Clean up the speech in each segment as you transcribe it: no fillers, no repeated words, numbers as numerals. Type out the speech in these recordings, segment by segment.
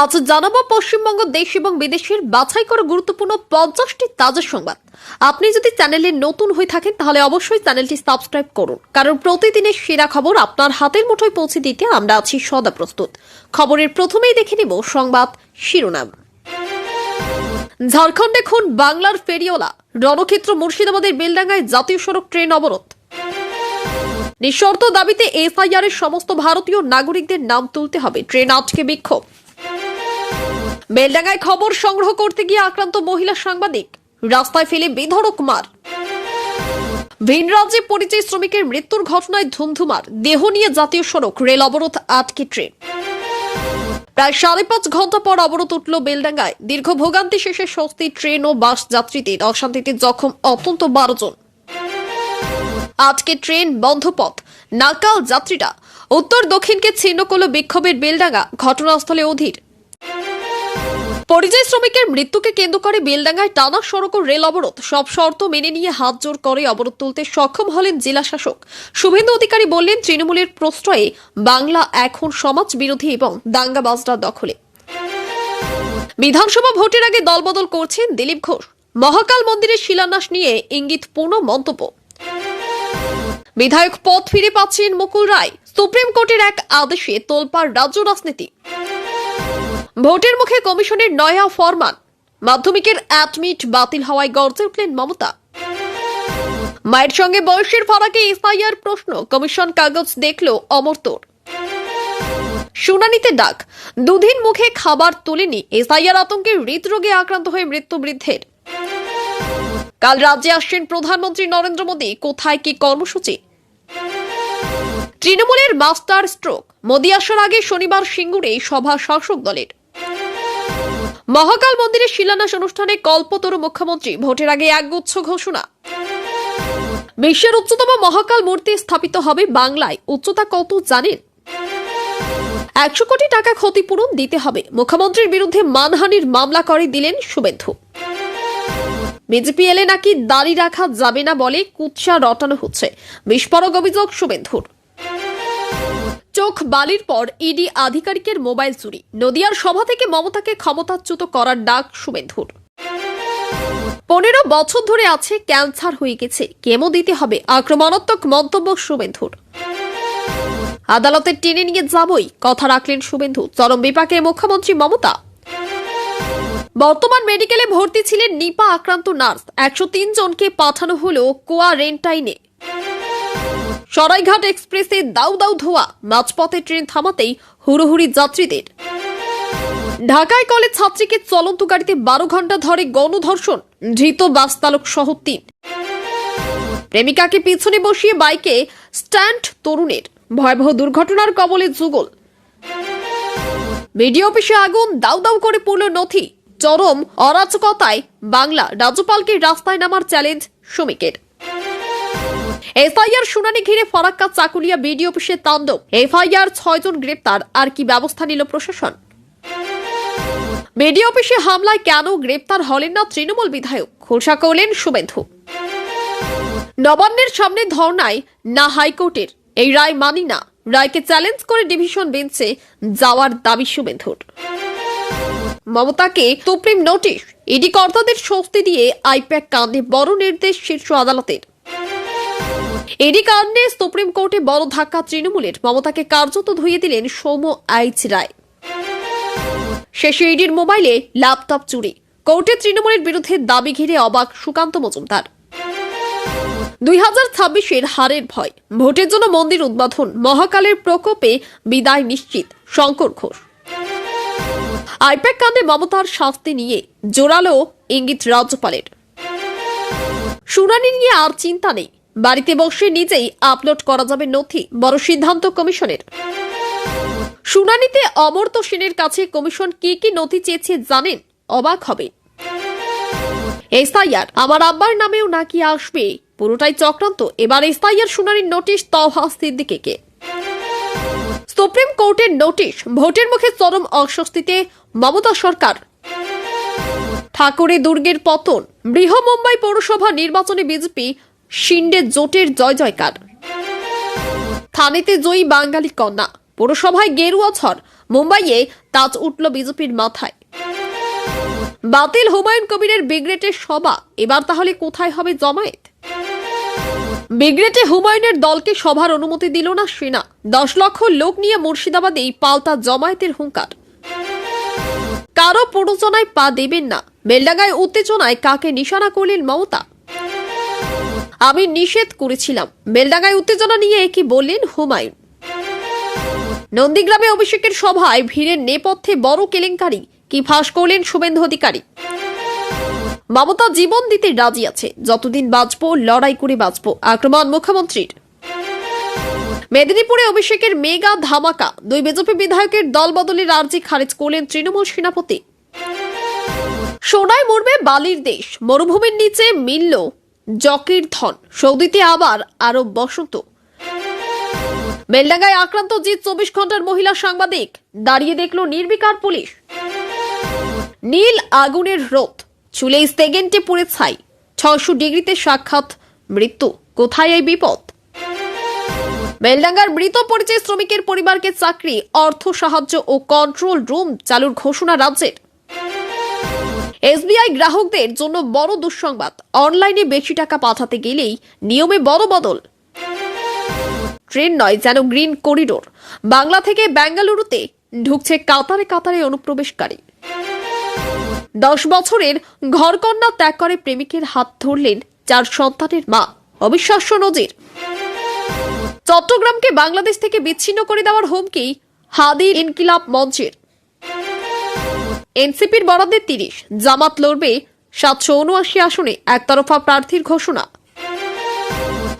আজ জানাবো পশ্চিমবঙ্গ দেশ এবং বিদেশের বাছাই করা গুরুত্বপূর্ণ 50টি তাজা সংবাদ। আপনি যদি চ্যানেলে নতুন হয়ে থাকেন তাহলে অবশ্যই চ্যানেলটি সাবস্ক্রাইব করুন, কারণ প্রতিদিনের সেরা খবর আপনার হাতের মুঠোয় পৌঁছে দিতে আমরা আছি সদা প্রস্তুত। খবরের প্রথমেই দেখে নিব সংবাদ শিরোনাম। ঝাড়খণ্ডে খুন বাংলার ফেরিওয়ালা, রণক্ষেত্র মুর্শিদাবাদের বেলডাঙ্গায় জাতীয় সড়ক ট্রেন অবরোধ। নিঃশর্ত দাবিতে এফআইআর এর সমস্ত ভারতীয় নাগরিকদের নাম তুলতে হবে, ট্রেন আটকে বিক্ষোভ। বেলডাঙ্গায় খবর সংগ্রহ করতে গিয়ে আক্রান্ত মহিলা সাংবাদিক, রাস্তায় ফেলে বেধড়ক মার। ভিন রাজ্যে পরিযায়ী শ্রমিকের মৃত্যুর ঘটনায় ধুমধুমার, দেহ নিয়ে জাতীয় সড়ক, রেল অবরোধ, আটকে ট্রেন। প্রায় 5.5 ঘন্টা পর অবরোধ উঠল বেলডাঙ্গায়। দীর্ঘ ভোগান্তি শেষে স্বস্তি, ট্রেন ও বাস যাত্রীদের, অশান্তিতে জখম অন্তত 12 জন। আজকে ট্রেন বন্ধ পথ, নাকাল যাত্রীরা। উত্তর দক্ষিণকে ছিন্ন করল বিক্ষোভের বেলডাঙ্গা, ঘটনাস্থলে অধীর। পরিযায়ী শ্রমিকের মৃত্যুকে কেন্দ্র করে বেলডাঙ্গায় টানা সড়ক ও রেল অবরোধ। সব শর্ত মেনে নিয়ে হাত জোর করে অবরোধ তুলতে সক্ষম হলেন জেলা শাসক শুভেন্দু অধিকারী। বললেন, তৃণমূলের প্রশ্রয়ে বাংলা এখন সমাজ বিরোধী এবং দাঙ্গাবাজরা দখলে। বিধানসভা ভোটের আগে দলবদল করছেন দিলীপ ঘোষ। মহাকাল মন্দিরের শিলান্যাস নিয়ে ইঙ্গিতপূর্ণ মন্তব্য। বিধায়ক পদ ফিরে পাচ্ছেন মুকুল রায়। সুপ্রিম কোর্টের এক আদেশে তোলপাড় রাজ্য রাজনীতি। ভোটের মুখে কমিশনের নয়া ফরমান। মাধ্যমিকের অ্যাডমিট বাতিল হওয়ায় গর্জে উঠলেন মমতা। মায়ের সঙ্গে বয়সের ফারাকে এফআইআর প্রশ্ন, কমিশন কাগজ দেখল অমর্তর। শুনানিতে ডাক, দুদিন মুখে খাবার তোলেনি। এফআইআর আতঙ্কে হৃদরোগে আক্রান্ত হয়ে মৃত্যু বৃদ্ধের। কাল রাজ্যে আসছেন প্রধানমন্ত্রী নরেন্দ্র মোদী, কোথায় কি কর্মসূচি? তৃণমূলের মাস্টার স্ট্রোক, মোদী আসার আগে শনিবার সিঙ্গুরে সভা শাসক দলের। মহাকাল মন্দিরের শিলান্যাস অনুষ্ঠানে কল্পতরু মুখ্যমন্ত্রী, ভোটের আগে একগুচ্ছ ঘোষণা। বিশ্বের উচ্চতম মহাকাল মূর্তি স্থাপিত হবে বাংলায়। উচ্চতা কত জানেন? 100 কোটি টাকা ক্ষতিপূরণ দিতে হবে। মুখ্যমন্ত্রীর বিরুদ্ধে মানহানির মামলা করে দিলেন শুভেন্দু। বিজেপি এলে নাকি দাড়ি রাখা যাবে না বলে কুৎসা রটানো হচ্ছে, বিস্ফোরক অভিযোগ শুভেন্দুর। চোখ বালির পর ইডি আধিকারিকের মোবাইল চুরি। নদিয়ার সভা থেকে মমতাকে ক্ষমতাচ্যুত করার ডাক শুভেন্দুর। 15 বছর ধরে আছে, ক্যান্সার হয়ে গেছে, কেমো দিতে হবে, আক্রমণাত্মক মন্তব্য শুভেন্দুর। আদালতে টেনে নিয়ে যাবই, কথা রাখলেন শুভেন্দু। চরম বিপাকে মুখ্যমন্ত্রী মমতা। বর্তমান মেডিকেলে ভর্তি ছিলেন নিপা আক্রান্ত নার্স। 103 জনকে পাঠানো হলো কোয়ারেন্টাইনে। সরাইঘাট এক্সপ্রেসে দাউ দাউ ধোয়া, মাঝপথে ট্রেন থামাতেই হুড়োহুড়ি যাত্রীদের। ঢাকায় কলেজ ছাত্রীকে চলন্ত গাড়িতে 12 ঘন্টা ধরে গণধর্ষণ, ধৃত বাস চালক সহ 3। প্রেমিকাকে পিছনে বসিয়ে বাইকে স্ট্যান্ড তরুণের, ভয়াবহ দুর্ঘটনার কবলে যুগল। বিডিও অফিসে আগুন, দাউ দাউ করে পড়ল নথি। চরম অরাজকতায় বাংলা, রাজ্যপালকে রাস্তায় নামার চ্যালেঞ্জ শ্রমিকের। এফআইআর শুনানি ঘিরে ফারাক্কা চাকুলিয়া বিডিও অফিসে তাণ্ডব। এফআইআর 6 জন গ্রেপ্তার, আর কি ব্যবস্থা নিল প্রশাসন? বিডিও অফিসে হামলায় কেন গ্রেপ্তার হলেন না তৃণমূল বিধায়ক, খোলসা করলেন শুভেন্দু। নবান্নের সামনে ধর্নায় না হাইকোর্টের, এই রায় মানি না। রায়কে চ্যালেঞ্জ করে ডিভিশন বেঞ্চে যাওয়ার দাবি শুভেন্দুর। মমতাকে সুপ্রিম নোটিশ, ইডি কর্তাদের স্বস্তি দিয়ে আইপ্যাক কাণ্ডে বড় নির্দেশ শীর্ষ আদালতের। ইডি কাণ্ডে সুপ্রিম কোর্টে বড় ধাক্কা তৃণমূলের, মমতাকে কার্যত ধুয়ে দিলেন সৌম্য আইচ রায়। শেষে ইডির মোবাইলে ল্যাপটপ চুরি, কোর্টে তৃণমূলের বিরুদ্ধে দাবি ঘিরে অবাক সুকান্ত মজুমদার। 2026-এর হারের ভয়, ভোটের জন্য মন্দির উদ্বোধন, মহাকালের প্রকোপে বিদায় নিশ্চিত, শঙ্কর ঘোষ। আইপ্যাক কাণ্ডে মমতার শাস্তি নিয়ে জোরালো ইঙ্গিত রাজ্যপালের। শুনানি নিয়ে আর চিন্তা নেই, বাড়িতে বসে নিজেই আপলোড করা যাবে নথি, বড় সিদ্ধান্ত কমিশনের। শুনানিতে অমর্ত্য সেনের কাছে কমিশন কি কি নথি চেয়েছে জানেন, অবাক হবে। এসআইআর আমার আব্বার নামেও নাকি আসবে, পুরোটাই চক্রান্ত। এবার এসআইআর শুনানির নোটিশ তওহা সিদ্দিকীকে। সুপ্রিম কোর্টের নোটিশ, ভোটের মুখে চরম অস্বস্তিতে মমতা সরকার। ঠাকুরে দুর্গের পতন, বৃহন্মুম্বাই পৌরসভা নির্বাচনে বিজেপি শিন্ডে জোটের জয় জয়কার। থানেতে জয়ী বাঙালি কন্যা, পৌরসভায় গেরুয়া ঝড়, মুম্বাইয়ে তাজ উঠল বিজেপির মাথায়। বাতিল হুমায়ুন কবিরের বিগ্রেটের সভা, এবার তাহলে কোথায় হবে জমায়েত? বিগ্রেটে হুমায়ুনের দলকে সভার অনুমতি দিল না সেনা। 10 লক্ষ লোক নিয়ে মুর্শিদাবাদেই পাল্টা জমায়েতের হুঙ্কার। কারো প্ররোচনায় পা দেবেন না, বেলডাঙ্গায় উত্তেজনায় কাকে নিশানা করলেন মমতা? আমি নিষেধ করেছিলাম, বেলডাঙ্গায় উত্তেজনা নিয়ে কি বললেন হুমায়ুন? নন্দীগ্রামে অভিষেকের সভায় ভিড়ের নেপথ্যে বড় কেলেঙ্কারি, কি ফাঁস করলেন শুভেন্দু অধিকারী? মমতা জীবন দিতে রাজি আছে, যতদিন বাঁচবো লড়াই করে বাঁচবো, আক্রমণ মুখ্যমন্ত্রীর। মেদিনীপুরে অভিষেকের মেগা ধামাকা, 2 বিজেপি বিধায়কের দল বদলের আর্জি খারিজ করলেন তৃণমূল সেনাপতি। সোনায় মরবে বালির দেশ, মরুভূমির নিচে মিলল জকির ধন, সৌদিতে আবার আরব বসন্ত। বেলডাঙ্গায় আক্রান্ত জি 24 ঘন্টার মহিলা সাংবাদিক, দাঁড়িয়ে দেখল নির্বিকার পুলিশ। নীল আগুনের রোদ, চুলে সেকেন্ডে পুড়ে ছাই, 600 ডিগ্রিতে সাক্ষাৎ মৃত্যু, কোথায় এই বিপদ? বেলডাঙ্গার মৃত পরিচয় শ্রমিকের পরিবারকে চাকরি, অর্থ সাহায্য ও কন্ট্রোল রুম চালুর ঘোষণা রাজ্যের। এসবিআই গ্রাহকদের জন্য বড় দুঃসংবাদ, অনলাইনে বেশি টাকা পাঠাতে গেলেই নিয়মে বড় বদল। ট্রেন নয়, যেন গ্রিন করিডোর, বাংলা থেকে বেঙ্গালুরুতে ঢুকছে কাতারে কাতারে অনুপ্রবেশকারী। 10 বছরের ঘরকন্যা ত্যাগ করে প্রেমিকের হাত ধরলেন 4 সন্তানের মা, অবিশ্বাস্য নজির। চট্টগ্রামকে বাংলাদেশ থেকে বিচ্ছিন্ন করে দেওয়ার হুমকি হাদি ইনকিলাব মঞ্চের। এনসিপির বরাদ্দে 30, জামাত লড়বে 779 আসনে, একতরফা প্রার্থীর ঘোষণা।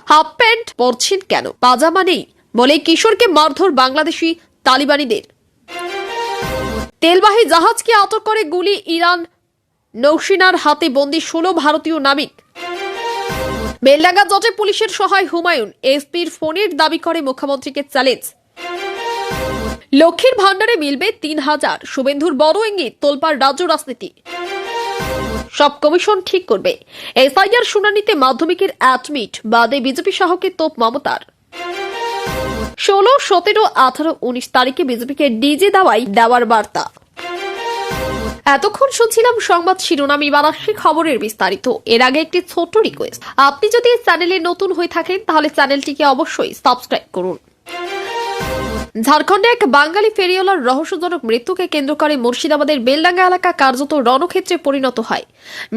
হাফ প্যান্ট পরছেন কেন, পাজামা নেই বলে কিশোরকে মারধর বাংলাদেশি তালিবানিদের। তেলবাহী জাহাজকে আটক করে গুলি, ইরান নৌসেনার হাতে বন্দী 16 ভারতীয় নাবিক। বেলডাঙ্গা জটে পুলিশের সহায় হুমায়ুন, এসপির ফোনের দাবি করে মুখ্যমন্ত্রীকে চ্যালেঞ্জ। লক্ষ্মীর ভান্ডারে মিলবে 3000, শুভেন্দুর বড় ইঙ্গিত, তোলপাড় রাজ্য রাজনীতি। সব কমিশন ঠিক করবে, এসআইআর শুনানিতে মাধ্যমিকের অ্যাডমিট বাদে বিজেপি সহকে তোপ মমতার। 16, 17, 18, 19 তারিখে বিজেপিকে ডিজে দেওয়ার বার্তা। এতক্ষণ শুনছিলাম সংবাদ শিরোনাম, এবার আসছে খবরের বিস্তারিত। এর আগে একটি ছোট্ট রিকোয়েস্ট, আপনি যদি চ্যানেলে নতুন হয়ে থাকেন তাহলে চ্যানেলটিকে অবশ্যই সাবস্ক্রাইব করুন। ঝাড়খণ্ডে এক বাঙালি ফেরিওয়ালার রহস্যজনক মৃত্যুকে কেন্দ্র করে মুর্শিদাবাদের বেলডাঙ্গা এলাকা কার্যত রণক্ষেত্রে পরিণত হয়।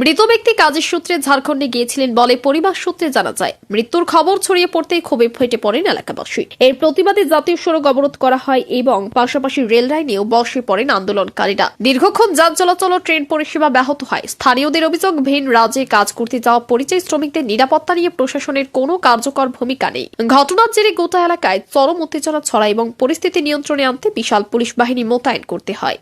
মৃত ব্যক্তি কাজের সূত্রে ঝাড়খণ্ডে গিয়েছিলেন বলে পরিবার সূত্রে জানা যায়। মৃত্যুর খবর ছড়িয়ে পড়তেই ক্ষোভে ফেটে পড়েন এলাকাবাসী। এর প্রতিবাদে জাতীয় সড়ক অবরোধ করা হয় এবং পাশাপাশি রেল লাইনেও বসে পড়েন আন্দোলনকারীরা। দীর্ঘক্ষণ যান চলাচল ও ট্রেন পরিষেবা ব্যাহত হয়। স্থানীয়দের অভিযোগ, ভিন রাজ্যে কাজ করতে যাওয়া পরিযায়ী শ্রমিকদের নিরাপত্তা নিয়ে প্রশাসনের কোনো কার্যকর ভূমিকা নেই। ঘটনার জেরে গোটা এলাকায় চরম উত্তেজনা ছড়ায় এবং পরিস্থিতি নিয়ন্ত্রণে আনতে বিশাল পুলিশ বাহিনী মোতায়েন করতে হয়।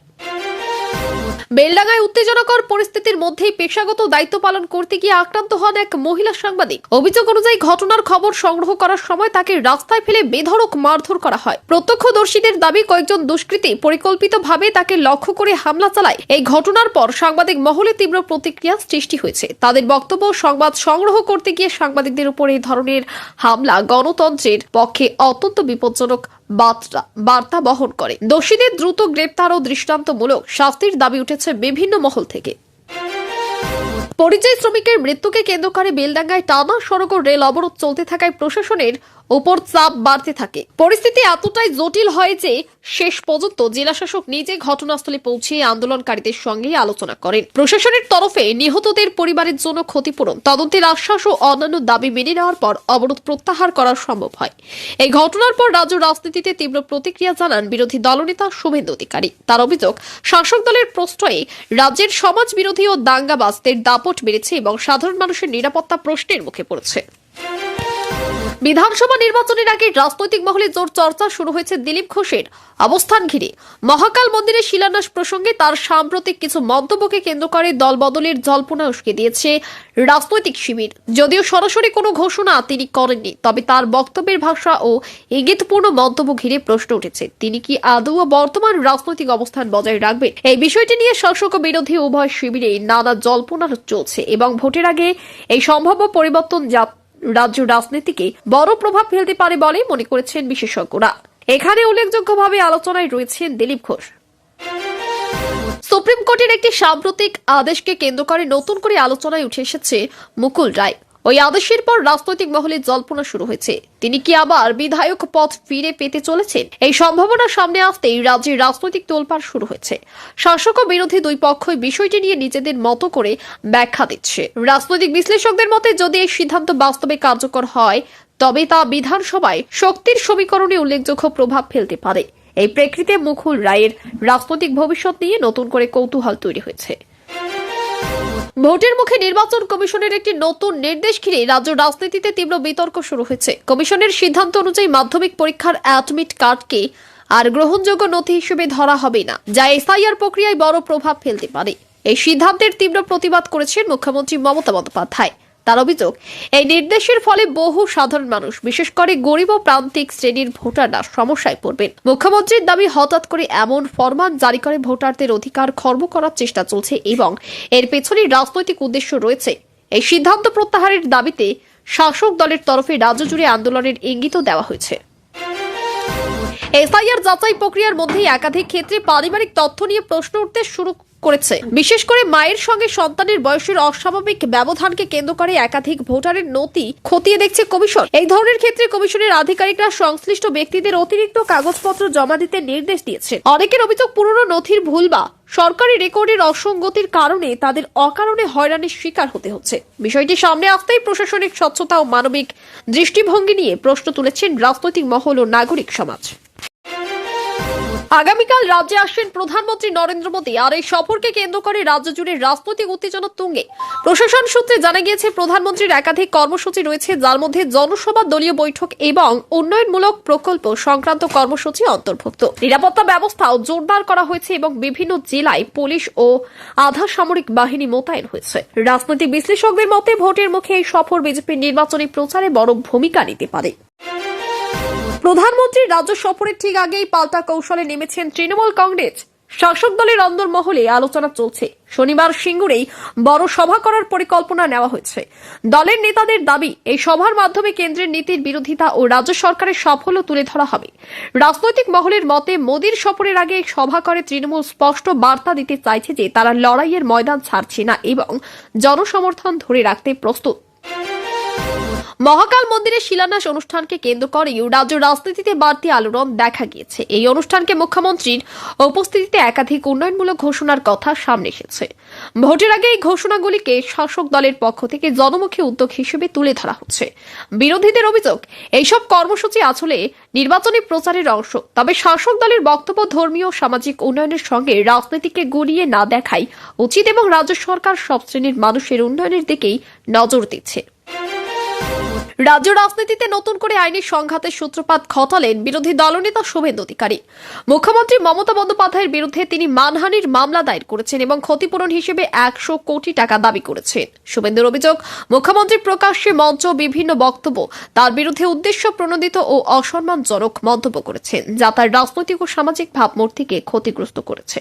বেলডাঙ্গায় উত্তেজনাকর পরিস্থিতির মধ্যেই পেশাগত দায়িত্ব পালন করতে গিয়ে আক্রান্ত হন এক মহিলা সাংবাদিক। অভিযোগ অনুযায়ী ঘটনার খবর সংগ্রহ করার সময় তাকে রাস্তায় ফেলে বেধড়ক মারধর করা হয়। প্রত্যক্ষদর্শীদের দাবি, কয়েকজন দুষ্কৃতী পরিকল্পিতভাবে তাকে লক্ষ্য করে হামলা চালায়। এই ঘটনার পর সাংবাদিক মহলে তীব্র প্রতিক্রিয়া সৃষ্টি হয়েছে। তাদের বক্তব্য, সংবাদ সংগ্রহ করতে গিয়ে সাংবাদিকদের উপর এই ধরনের হামলা গণতন্ত্রের পক্ষে অত্যন্ত বিপজ্জনক বার্তা বহন করে। দোষীদের দ্রুত গ্রেপ্তার ও দৃষ্টান্তমূলক শাস্তির দাবি উঠেছে বিভিন্ন মহল থেকে। পরিযায়ী শ্রমিকের মৃত্যুকে কেন্দ্র করে বেলডাঙ্গায় টানা সড়ক ও রেল অবরোধ চলতে থাকায় প্রশাসনের উপর চাপ বাড়তে থাকে। পরিস্থিতি এতটাই জটিল হয় যে শেষ পর্যন্ত জেলাশাসক নিজে ঘটনাস্থলে পৌঁছে আন্দোলনকারীদের সঙ্গে আলোচনা করেন। প্রশাসনের তরফে নিহতদের পরিবারের জন্য ক্ষতিপূরণ, তদন্তের আশ্বাস ও অন্যান্য দাবি মেনে নেওয়ার পর অবরোধ প্রত্যাহার করা সম্ভব হয়। এই ঘটনার পর রাজ্য রাজনীতিতে তীব্র প্রতিক্রিয়া জানান বিরোধী দলনেতা শুভেন্দু অধিকারী। তার অভিযোগ, শাসক দলের প্রশ্রয়ে রাজ্যের সমাজ বিরোধী ও দাঙ্গাবাজদের দাপট বেড়েছে এবং সাধারণ মানুষের নিরাপত্তা প্রশ্নের মুখে পড়েছে। বিধানসভা নির্বাচনের আগে রাজনৈতিক মহলে জোর চর্চা শুরু হয়েছে দিলীপ ঘোষের অবস্থান ঘিরে। মহাকাল মন্দিরের শিলান্যাস প্রসঙ্গে তার সাম্প্রতিক কিছু মন্তব্যকে কেন্দ্র করে দল বদলের জল্পনা উস্কে দিয়েছে রাজনৈতিক শিবির। যদিও সরাসরি কোনো ঘোষণা তিনি করেননি, তবে তার বক্তব্যের ভাষা ও ইঙ্গিতপূর্ণ মন্তব্য ঘিরে প্রশ্ন উঠেছে, তিনি কি আদৌ বর্তমান রাজনৈতিক অবস্থান বজায় রাখবেন। এই বিষয়টি নিয়ে শাসক ও বিরোধী উভয় শিবিরে নানা জল্পনা চলছে এবং ভোটের আগে এই সম্ভাব্য পরিবর্তন রাজ্য রাজনীতিকে বড় প্রভাব ফেলতে পারে বলে মনে করেছেন বিশেষজ্ঞরা। এখানে উল্লেখযোগ্যভাবে আলোচনায় রয়েছেন দিলীপ ঘোষ। সুপ্রিম কোর্টের একটি সাম্প্রতিক আদেশকে কেন্দ্র করে নতুন করে আলোচনায় উঠে এসেছে মুকুল রায়। ওই আদেশের পর রাজনৈতিক মহলে জল্পনা শুরু হয়েছে, তিনি কি আবার বিধায়ক পদ ফিরে পেতে চলেছেন? এই সম্ভাবনা সামনে আসতেই রাজ্যের রাজনৈতিক তোলপাড় শুরু হয়েছে। শাসক ও বিরোধী দুই পক্ষই বিষয়টি নিয়ে নিজেদের মতো করে ব্যাখ্যা দিচ্ছে। রাজনৈতিক বিশ্লেষকদের মতে যদি এই সিদ্ধান্ত বাস্তবে কার্যকর হয় তবে তা বিধানসভায় শক্তির সমীকরণে উল্লেখযোগ্য প্রভাব ফেলতে পারে। এই প্রেক্ষিতে মুকুল রায়ের রাজনৈতিক ভবিষ্যৎ নিয়ে নতুন করে কৌতূহল তৈরি হয়েছে। ভোটের মুখে নির্বাচন কমিশনের একটি নতুন নির্দেশ ঘিরে রাজ্য রাজনীতিতে তীব্র বিতর্ক শুরু হয়েছে। কমিশনের সিদ্ধান্ত অনুযায়ী মাধ্যমিক পরীক্ষার অ্যাডমিট কার্ডকে আর গ্রহণযোগ্য নথি হিসেবে ধরা হবে না, যা এসআইআর প্রক্রিয়ায় বড় প্রভাব ফেলতে পারে। এই সিদ্ধান্তের তীব্র প্রতিবাদ করেছেন মুখ্যমন্ত্রী মমতা বন্দ্যোপাধ্যায়। তার অভিযোগ, এই নির্দেশের ফলে বহু সাধারণ মানুষ, বিশেষ করে গরিব ও প্রান্তিক শ্রেণীর ভোটাররা সমস্যায় পড়বেন। মুখ্যমন্ত্রীর দাবি, হঠাৎ করে এমন ফরমান জারি করে ভোটারদের অধিকার খর্ব করার চেষ্টা চলছে এবং এর পেছনে রাজনৈতিক উদ্দেশ্য রয়েছে। এই সিদ্ধান্ত প্রত্যাহারের দাবিতে শাসক দলের তরফে রাজ্য জুড়ে আন্দোলনের ইঙ্গিতও দেওয়া হয়েছে। এসআইআর যাচাই প্রক্রিয়ার মধ্যে একাধিক ক্ষেত্রে পারিবারিক তথ্য নিয়ে প্রশ্ন উঠতে শুরু করেছে। বিশেষ করে মায়ের সঙ্গে সন্তানের বয়সের অস্বাভাবিক ব্যবধানকে কেন্দ্র করে একাধিক ভোটারের নথি খতিয়ে দেখছে কমিশন। এই ধরনের ক্ষেত্রে কমিশনের আধিকারিকরা সংশ্লিষ্ট ব্যক্তিদের অতিরিক্ত কাগজপত্র জমা দিতে নির্দেশ দিয়েছে। অনেকের অভিযোগ, পুরনো নথির ভুল বা সরকারি রেকর্ডের অসঙ্গতির কারণে তাদের অকারণে হয়রানির শিকার হতে হচ্ছে। বিষয়টি সামনে আসতেই প্রশাসনিক স্বচ্ছতা ও মানবিক দৃষ্টিভঙ্গি নিয়ে প্রশ্ন তুলেছেন রাজনৈতিক মহল ও নাগরিক সমাজ। আগামীকাল রাজ্যে আসছেন প্রধানমন্ত্রী নরেন্দ্র মোদী, আর এই সফরকে কেন্দ্র করে রাজ্য জুড়ে রাজনৈতিক উত্তেজনা তুঙ্গে। প্রশাসন সূত্রে জানা গিয়েছে, প্রধানমন্ত্রীর একাধিক কর্মসূচি রয়েছে, যার মধ্যে জনসভা, দলীয় বৈঠক এবং উন্নয়নমূলক প্রকল্প সংক্রান্ত কর্মসূচি অন্তর্ভুক্ত। নিরাপত্তা ব্যবস্থাও জোরদার করা হয়েছে এবং বিভিন্ন জেলায় পুলিশ ও আধা সামরিক বাহিনী মোতায়েন হয়েছে। রাজনৈতিক বিশ্লেষকদের মতে, ভোটের মুখে এই সফর বিজেপির নির্বাচনী প্রচারে বড় ভূমিকা নিতে পারে। প্রধানমন্ত্রীর রাজ্য সফরের ঠিক আগেই পাল্টা কৌশলে নেমেছেন তৃণমূল কংগ্রেস। শাসক দলের অন্দরমহলে আলোচনা চলছে। শনিবার সিঙ্গুরেই বড় সভা করার পরিকল্পনা নেওয়া হয়েছে। দলের নেতাদের দাবি, এই সভার মাধ্যমে কেন্দ্রের নীতির বিরোধিতা ও রাজ্য সরকারের সাফল্য তুলে ধরা হবে। রাজনৈতিক মহলের মতে, মোদীর সফরের আগে সভা করে তৃণমূল স্পষ্ট বার্তা দিতে চাইছে যে তারা লড়াইয়ের ময়দান ছাড়ছে না এবং জনসমর্থন ধরে রাখতে প্রস্তুত। মহাকাল মন্দিরের শিলান্যাস অনুষ্ঠানকে কেন্দ্র করেও রাজ্য রাজনীতিতে বাড়তি আলোড়ন দেখা গিয়েছে। এই অনুষ্ঠানকে মুখ্যমন্ত্রীর উপস্থিতিতে একাধিক উন্নয়নমূলক ঘোষণার কথা সামনে এসেছে। ভোটের আগে এই ঘোষণাগুলিকে শাসক দলের পক্ষ থেকে জনমুখী উদ্যোগ হিসেবে তুলে ধরা হচ্ছে। বিরোধীদের অভিযোগ, এইসব কর্মসূচি আসলে নির্বাচনী প্রচারের অংশ। তবে শাসক দলের বক্তব্য, ধর্মীয় ও সামাজিক উন্নয়নের সঙ্গে রাজনীতিকে গুলিয়ে না দেখাই উচিত এবং রাজ্য সরকার সব শ্রেণীর মানুষের উন্নয়নের দিকেই নজর দিচ্ছে। রাজ্য রাজনীতিতে নতুন করে আইনের সংঘাতের সূত্রপাত ঘটালেন বিরোধী দলনেতা শুভেন্দু অধিকারী। মুখ্যমন্ত্রী মমতা বন্দ্যোপাধ্যায়ের বিরুদ্ধে তিনি মানহানির মামলা দায়ের করেছেন এবং ক্ষতিপূরণ হিসেবে 100 কোটি টাকা দাবি করেছেন। শুভেন্দুর অভিযোগ, মুখ্যমন্ত্রী প্রকাশ্যে মঞ্চ বিভিন্ন বক্তব্য তার বিরুদ্ধে উদ্দেশ্য প্রণোদিত ও অসম্মানজনক মন্তব্য করেছেন, যা তার রাজনৈতিক ও সামাজিক ভাবমূর্তিকে ক্ষতিগ্রস্ত করেছে।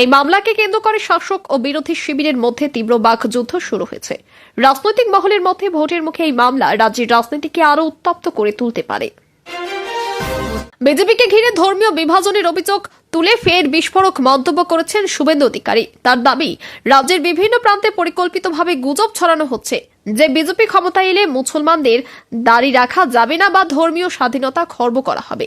এই মামলাকে কেন্দ্র করে শাসক ও বিরোধী শিবিরের মধ্যে তীব্র বাকযুদ্ধ শুরু হয়েছে। রাজনৈতিক মহলের মধ্যে ভোটের মুখে এই মামলা রাজ্যের রাজনীতিকে আরো উত্তপ্ত করে তুলতে পারে। বিজেপিকে ঘিরে ধর্মীয় বিভাজনের অভিযোগ তুলে ফের বিস্ফোরক মন্তব্য করেছেন শুভেন্দু অধিকারী। তার দাবি, রাজ্যের বিভিন্ন প্রান্তে পরিকল্পিতভাবে গুজব ছড়ানো হচ্ছে যে বিজেপি ক্ষমতায় এলে মুসলমানদের দাড়ি রাখা যাবে না বা ধর্মীয় স্বাধীনতা খর্ব করা হবে।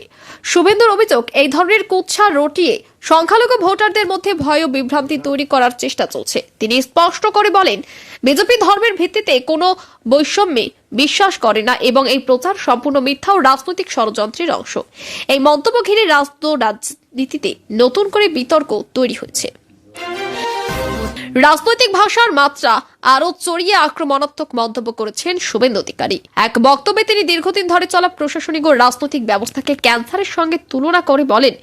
শুভেন্দুর অভিযোগ, এই ধরনের কুৎসা রটিয়ে সংখ্যালঘু ভোটারদের মধ্যে ভয় ও বিভ্রান্তি তৈরি করার চেষ্টা চলছে। তিনি স্পষ্ট করে বলেন, বিজেপি ধর্মের ভিত্তিতে কোনো বৈষম্যে বিশ্বাস করে না এবং এই প্রচার সম্পূর্ণ মিথ্যা ও রাজনৈতিক ষড়যন্ত্রের অংশ। এই মন্তব্য ঘিরে রাজনীতিতে নতুন করে বিতর্ক তৈরি হয়েছে। রাজনৈতিক ভাষার মাত্রা আরো চড়িয়ে আক্রমণাত্মক মন্তব্য করেছেন শুভেন্দু অধিকারী। এক বক্তব্যে তিনি দীর্ঘদিন ধরে চলা প্রশাসনিক ও রাজনৈতিক ব্যবস্থাকে ক্যান্সারের সঙ্গে তুলনা করে বলেন,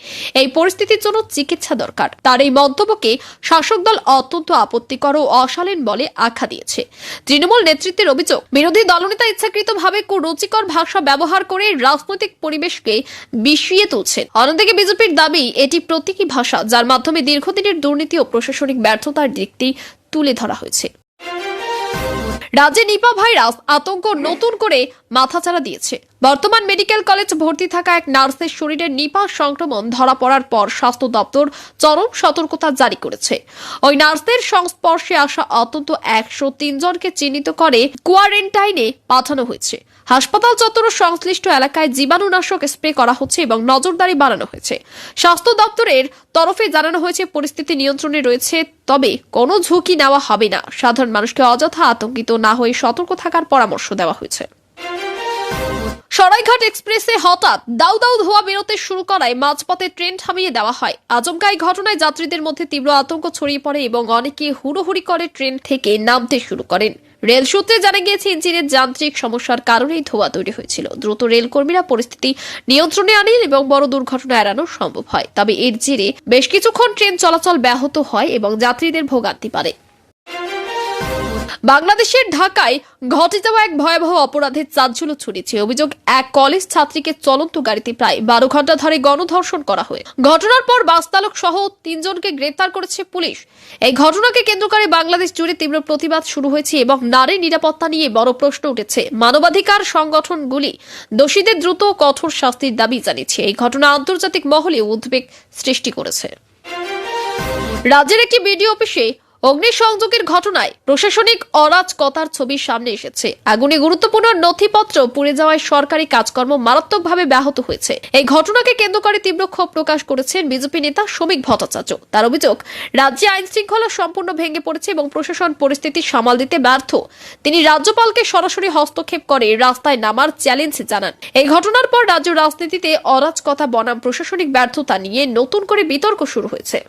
এই পরিস্থিতির জন্য চিকিৎসা দরকার। তার এই মন্তব্যকে শাসক দল অত্যন্ত আপত্তিকর ও অশালীন বলে আখ্যা দিয়েছে। তৃণমূল নেতৃত্বের অভিযোগ, বিরোধী দলনেতা ইচ্ছাকৃতভাবে কুরুচিকর ভাষা ব্যবহার করে রাজনৈতিক পরিবেশকে বিষিয়ে তুলছেন। অন্যদিকে বিজেপির দাবি, এটি প্রতীকী ভাষা যার মাধ্যমে দীর্ঘদিনের দুর্নীতি ও প্রশাসনিক ব্যর্থতার দিকটি তুলে ধরা হয়েছে। রাজ্যে নিপা ভাইরাস আতঙ্ক নতুন করে মাথাচাড়া দিয়েছে। বর্তমান মেডিকেল কলেজ ভর্তি থাকা এক নার্সের শরীরে নিপাহ সংক্রমণ ধরা পড়ার পর স্বাস্থ্য দপ্তর চরম সতর্কতা জারি করেছে। ওই নার্সের সংস্পর্শে আসা অন্তত 103 জনকে চিহ্নিত করে কোয়ারেন্টাইনে পাঠানো হয়েছে। হাসপাতাল চত্বর ও সংশ্লিষ্ট এলাকায় জীবাণুনাশক স্প্রে করা হচ্ছে এবং নজরদারি বাড়ানো হয়েছে। স্বাস্থ্য দপ্তরের তরফে জানানো হয়েছে পরিস্থিতি নিয়ন্ত্রণে রয়েছে, তবে কোনো ঝুঁকি নেওয়া হবে না। সাধারণ মানুষকে অযথা আতঙ্কিত না হয়ে সতর্ক থাকার পরামর্শ দেওয়া হয়েছে। সরাইঘাট এক্সপ্রেসে হঠাৎ দাউ দাউ ধোঁয়া বেরোতে শুরু করায় মাঝপথে ট্রেন থামিয়ে দেওয়া হয়। আচমকা এই ঘটনায় যাত্রীদের মধ্যে তীব্র আতঙ্ক ছড়িয়ে পড়ে এবং অনেকে হুড়োহুড়ি করে ট্রেন থেকে নামতে শুরু করেন। রেল সূত্রে জানা গিয়েছে ইঞ্জিনের যান্ত্রিক সমস্যার কারণেই ধোঁয়া তৈরি হয়েছিল। দ্রুত রেল কর্মীরা পরিস্থিতি নিয়ন্ত্রণে আনেন এবং বড় দুর্ঘটনা এড়ানো সম্ভব হয়। তবে এর জেরে বেশ কিছুক্ষণ ট্রেন চলাচল ব্যাহত হয় এবং যাত্রীদের ভোগান্তি বাড়ে। বাংলাদেশের ঢাকায় ঘটে যাওয়া এক ভয়াবহ অপরাধের চাঞ্চল্য ছড়িয়েছে। অভিযোগ, এক কলেজ ছাত্রীকে চলন্ত গাড়িতে প্রায় 12 ঘন্টা ধরে গণধর্ষণ করা হয়। ঘটনার পর বাস চালক সহ 3 জনকে গ্রেফতার করেছে পুলিশ। এই ঘটনাকে কেন্দ্র করে বাংলাদেশ জুড়ে তীব্র প্রতিবাদ শুরু হয়েছে এবং নারী নিরাপত্তা নিয়ে বড় প্রশ্ন উঠেছে। মানবাধিকার সংগঠনগুলি দোষীদের দ্রুত ও কঠোর শাস্তির দাবি জানিয়েছে। এই ঘটনা আন্তর্জাতিক মহলে উদ্বেগ সৃষ্টি করেছে। রাজ্যের একটি বিডিও অফিসে অগ্নিসংযোগের ঘটনায় প্রশাসনিক অরাজকতার ছবি সামনে এসেছে। আগুনে গুরুত্বপূর্ণ নথিপত্র পুড়ে যাওয়ায় সরকারি কাজকর্ম মারাত্মকভাবে ব্যাহত হয়েছে। এই ঘটনাকে কেন্দ্র করে তীব্র ক্ষোভ প্রকাশ করেছেন বিজেপি নেতা শ্রমিক ভট্টাচার্য। তার অভিযোগ, রাজ্যে আইন শৃঙ্খলা সম্পূর্ণ ভেঙে পড়েছে এবং প্রশাসন পরিস্থিতি সামাল দিতে ব্যর্থ। তিনি রাজ্যপালকে সরাসরি হস্তক্ষেপ করে রাস্তায় নামার চ্যালেঞ্জ জানান। এই ঘটনার পর রাজ্য রাজনীতিতে অরাজকতা বনাম প্রশাসনিক ব্যর্থতা নিয়ে নতুন করে বিতর্ক শুরু হয়েছে।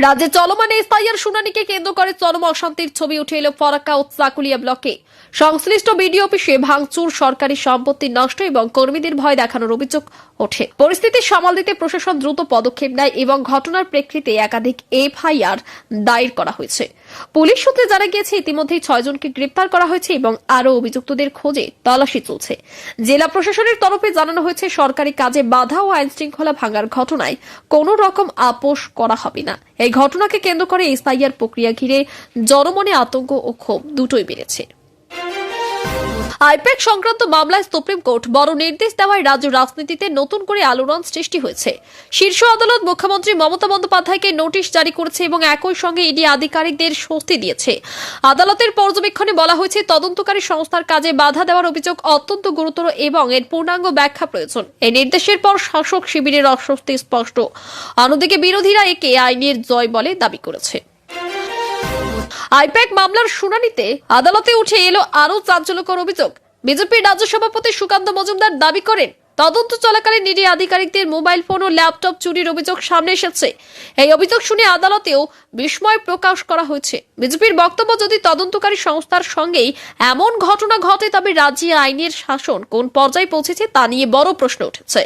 রাজ্যে চলমান এসআইআর শুনানিকে কেন্দ্র করে চরম অশান্তির ছবি উঠে এলো ফরাক্কা ও চাকুলিয়া ব্লকে। সংশ্লিষ্ট বিডিও অফিসে ভাঙচুর, সরকারি সম্পত্তি নষ্ট এবং কর্মীদের ভয় দেখানোর অভিযোগ ওঠে। পরিস্থিতি সামাল দিতে প্রশাসন দ্রুত পদক্ষেপ নেয় এবং ঘটনার প্রেক্ষিতে একাধিক এফআইআর দায়ের করা হয়েছে। পুলিশ সূত্রে জানা গিয়েছে ইতিমধ্যেই 6 জনকে গ্রেপ্তার করা হয়েছে এবং আরও অভিযুক্তদের খোঁজে তল্লাশি চলছে। জেলা প্রশাসনের তরফে জানানো হয়েছে সরকারি কাজে বাধা ও আইন শৃঙ্খলা ভাঙার ঘটনায় কোনো রকম আপোষ করা হবে না। এই ঘটনাকে কেন্দ্র করে এসআইআর প্রক্রিয়া ঘিরে জনমনে আতঙ্ক ও ক্ষোভ দুটোই বেড়েছে। আইপ্যাক সংক্রান্ত মামলায় সুপ্রিম কোর্ট বড় নির্দেশ দেওয়ায় রাজ্য রাজনীতিতে নতুন করে আলোড়ন সৃষ্টি হয়েছে। শীর্ষ আদালত মুখ্যমন্ত্রী মমতা বন্দ্যোপাধ্যায়কে নোটিশ জারি করেছে এবং একই সঙ্গে ইডি আধিকারিকদের স্বস্তি দিয়েছে। আদালতের পর্যবেক্ষণে বলা হয়েছে, তদন্তকারী সংস্থার কাজে বাধা দেওয়ার অভিযোগ অত্যন্ত গুরুতর এবং এর পূর্ণাঙ্গ ব্যাখ্যা প্রয়োজন। এই নির্দেশের পর শাসক শিবিরের অস্বস্তি স্পষ্ট। অন্যদিকে বিরোধীরা একে আইনের জয় বলে দাবি করেছে। আইপ্যাক মামলার শুনানিতে আদালতে উঠে এলো আরও চাঞ্চল্যকর অভিযোগ। বিজেপির রাজ্য সভাপতি সুকান্ত মজুমদার দাবি করেন, তদন্ত চলাকালীন ইডি আধিকারিকদের মোবাইল ফোন ও ল্যাপটপ চুরির অভিযোগ সামনে এসেছে। এই অভিযোগ শুনে আদালতেও বিস্ময় প্রকাশ করা হয়েছে। বিজেপির বক্তব্য, যদি তদন্তকারী সংস্থার সঙ্গেই এমন ঘটনা ঘটে তবে রাজ্যে আইনের শাসন কোন পর্যায়ে পৌঁছেছে তা নিয়ে বড় প্রশ্ন উঠেছে।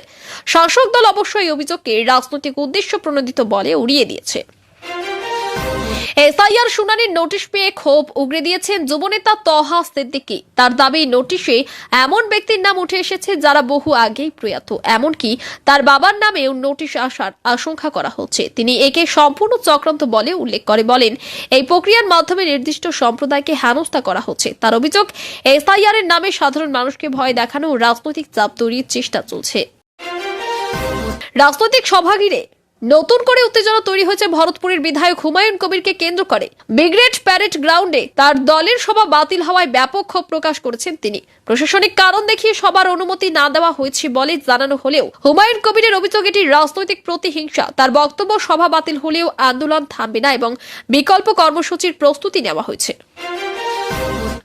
শাসক দল অবশ্য এই অভিযোগকে রাজনৈতিক উদ্দেশ্য প্রণোদিত বলে উড়িয়ে দিয়েছে। এসআইআর শুনানির নোটিশ পেয়ে ক্ষোভ উগরে দিয়েছেন যুবনেতা তহা সিদ্দিকী। তার দাবি, নোটিশে এমন ব্যক্তির নাম উঠে এসেছে যারা বহু আগেই প্রয়াত, এমনকি তার বাবার নামেও নোটিশ আসার আশঙ্কা করা হচ্ছে। তিনি একে সম্পূর্ণ চক্রান্ত বলে উল্লেখ করে বলেন, এই প্রক্রিয়ার মাধ্যমে নির্দিষ্ট সম্প্রদায়কে হেনস্থা করা হচ্ছে। তার অভিযোগ, এসআইআর এর নামে সাধারণ মানুষকে ভয় দেখানো ও রাজনৈতিক চাপ তৈরির চেষ্টা চলছে। রাজনৈতিক সভা ঘিরে নতুন করে উত্তেজনা তৈরি হয়েছে ভরতপুরের বিধায়ক হুমায়ুন কবিরকে কেন্দ্র করে। ব্রিগেড প্যারেড গ্রাউন্ডে তার দলের সভা বাতিল হওয়ায় ব্যাপক ক্ষোভ প্রকাশ করেছেন তিনি। প্রশাসনিক কারণ দেখিয়ে সবার অনুমতি না দেওয়া হয়েছে বলে জানানো হলেও হুমায়ুন কবিরের অভিযোগ, এটি রাজনৈতিক প্রতিহিংসা। তার বক্তব্য, সভা বাতিল হলেও আন্দোলন থামবে না এবং বিকল্প কর্মসূচির প্রস্তুতি নেওয়া হয়েছে।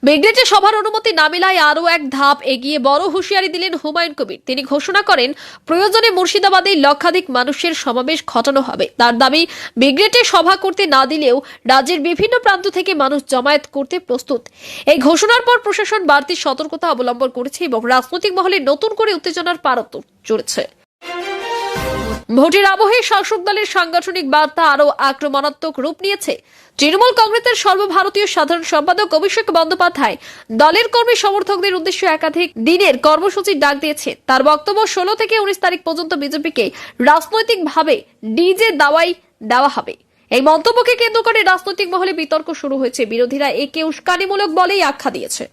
ব্রিগেডে সভার অনুমতি না মেলায় আরও এক ধাপ এগিয়ে বড় হুঁশিয়ারি দিলেন হুমায়ুন কবির। তিনি ঘোষণা করেন, প্রয়োজনে মুর্শিদাবাদে লক্ষাধিক মানুষের সমাবেশ ঘটানো হবে। তার দাবি, ব্রিগেডে সভা করতে না দিলেও রাজ্যের বিভিন্ন প্রান্ত থেকে মানুষ জমায়েত করতে প্রস্তুত। এই ঘোষণার পর প্রশাসন বাড়তি সতর্কতা অবলম্বন করেছে এবং রাজনৈতিক মহলে নতুন করে উত্তেজনার পারদ চড়েছে। ভোটের আবহে শাসক দলের সাংগঠনিক বার্তা আরও আক্রমণাত্মক রূপ নিয়েছে। তৃণমূল কংগ্রেসের সর্বভারতীয় সাধারণ সম্পাদক অভিষেক বন্দ্যোপাধ্যায় দলের কর্মী সমর্থকদের উদ্দেশ্যে একাধিক দিনের কর্মসূচির ডাক দিয়েছে। তার বক্তব্য, 16 থেকে 19 তারিখ পর্যন্ত বিজেপিকে রাজনৈতিকভাবে ডিজে দাওয়াই দেওয়া হবে। এই মন্তব্যকে কেন্দ্র করে রাজনৈতিক মহলে বিতর্ক শুরু হয়েছে। বিরোধীরা একে উস্কানিমূলক বলেই আখ্যা দিয়েছে।